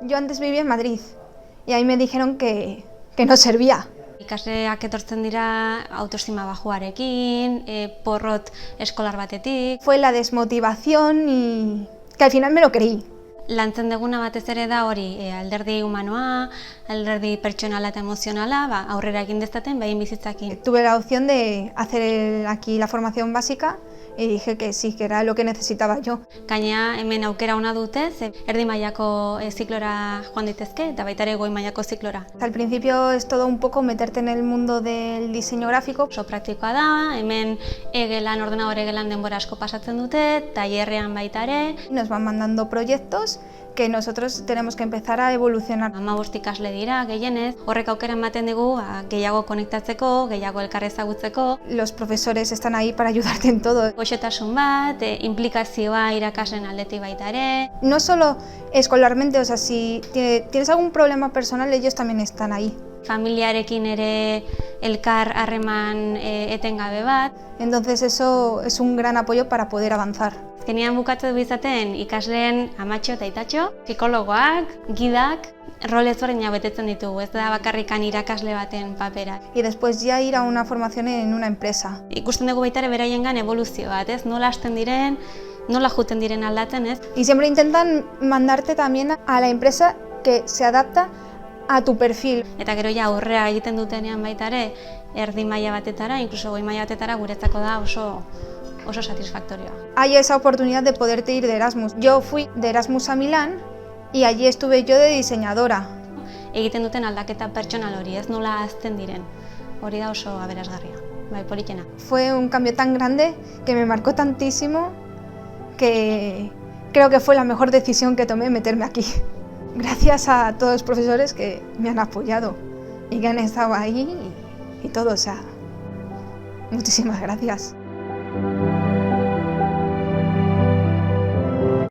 Yo antes vivía en Madrid y ahí me dijeron que no servía. Ikasleak etortzen dira autoestima bajuarekin, porrot eskolar batetik. Fue la desmotivación y que al final me lo creí. Lantzen duguna batez ere da hori, alderdi humanoa, alderdi pertsonala eta emozionala, aurrera egin dezaten, behin bizitzakin. Tuve la opción de hacer aquí la formación básica y dije que sí, que era lo que necesitaba yo. Gainera, hemen aukera ona dute, erdi mailako ziklora joan daitezke eta baita ere goi mailako ziklora. Al principio es todo un poco meterte en el mundo del diseño gráfico. Oso praktikoa da, hemen egelan, ordenadore egelan denbora asko pasatzen dute, tailerrean baita ere. Nos van mandando proyectos que nosotros tenemos que empezar a evolucionar. 15 ikasle dira, gehienez, horrek aukera ematen dugu gehiago konektatzeko, gehiago elkar ezagutzeko. Los profesores están ahí para ayudarte en todo. Goxotasun bat, implikazioa irakasleen aldetik baita ere. No solo escolarmente, o sea, si tienes algún problema personal, ellos también están ahí. Familiarekin ere elkar harreman etengabe bat. Entonces eso es un gran apoyo para poder avanzar. Azkenean bukatu bizaten ikasleen amatxo eta itatxo, psikologoak, gidak, rol ezberdina betetzen ditugu, ez da bakarrikan irakasle baten papera. Y después ya ir a una formación en una empresa. Ikusten dugu baita ere beraiengan eboluzio bat, ez? Nola hasten diren, nola juten diren aldatzen, ez? Y siempre intentan mandarte también a la empresa que se adapta a tu perfil. Eta gero ja aurrera egiten dutenean baita ere, erdi maila batetara, incluso goi maila batetara guretzako da oso satisfactorioa. Hay esa oportunidad de poderte ir de Erasmus. Yo fui de Erasmus a Milán y allí estuve yo de diseñadora. Egiten duten aldaketa pertsonal hori, ez nola hazten diren. Hori da oso aberasgarria, bai politena. Fue un cambio tan grande que me marcó tantísimo que creo que fue la mejor decisión que tomé meterme aquí. Gracias a todos los profesores que me han apoyado y que han estado ahí y todo, o sea, muchísimas gracias.